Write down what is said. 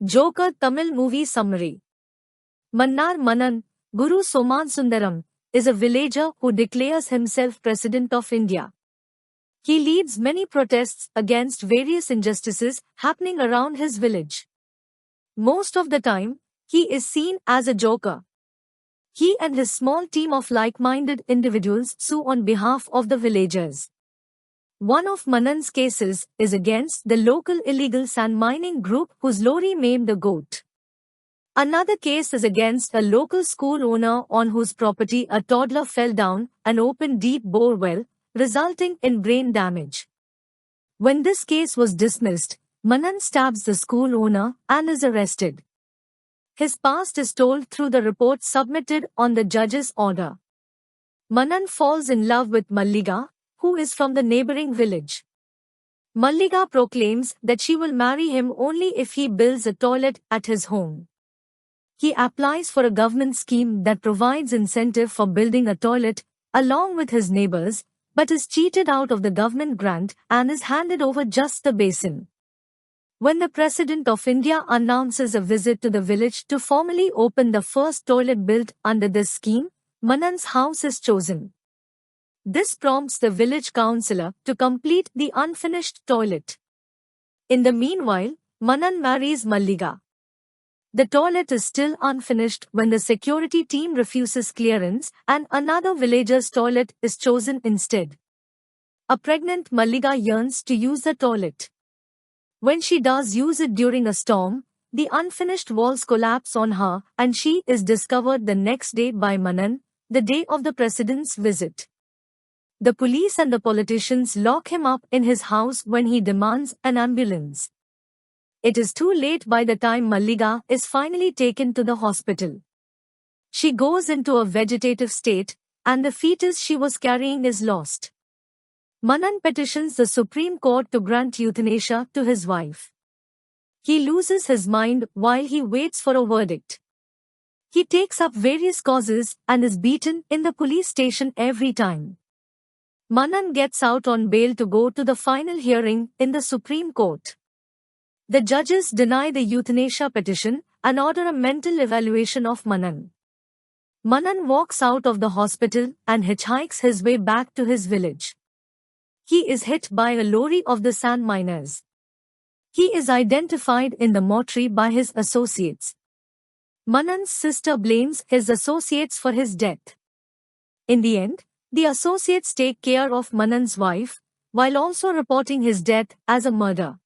Joker Tamil movie summary. Mannar Manan, Guru Somansundaram, is a villager who declares himself President of India. He leads many protests against various injustices happening around his village. Most of the time, he is seen as a joker. He and his small team of like-minded individuals sue on behalf of the villagers. One of Manan's cases is against the local illegal sand mining group whose lorry maimed a goat. Another case is against a local school owner on whose property a toddler fell down an open deep bore well, resulting in brain damage. When this case was dismissed, Manan stabs the school owner and is arrested. His past is told through the report submitted on the judge's order. Manan falls in love with Malliga, who is from the neighboring village. Malliga proclaims that she will marry him only if he builds a toilet at his home. He applies for a government scheme that provides incentive for building a toilet along with his neighbors, but is cheated out of the government grant and is handed over just the basin. When the President of India announces a visit to the village to formally open the first toilet built under this scheme, Manan's house is chosen. This prompts the village councillor to complete the unfinished toilet. In the meanwhile, Manan marries Malliga. The toilet is still unfinished when the security team refuses clearance and another villager's toilet is chosen instead. A pregnant Malliga yearns to use the toilet. When she does use it during a storm, the unfinished walls collapse on her and she is discovered the next day by Manan, the day of the president's visit. The police and the politicians lock him up in his house when he demands an ambulance. It is too late by the time Malliga is finally taken to the hospital. She goes into a vegetative state, and the fetus she was carrying is lost. Manan petitions the Supreme Court to grant euthanasia to his wife. He loses his mind while he waits for a verdict. He takes up various causes and is beaten in the police station every time. Manan gets out on bail to go to the final hearing in the Supreme Court. The judges deny the euthanasia petition and order a mental evaluation of Manan. Manan walks out of the hospital and hitchhikes his way back to his village. He is hit by a lorry of the sand miners. He is identified in the mortuary by his associates. Manan's sister blames his associates for his death. In the end, the associates take care of Manan's wife, while also reporting his death as a murder.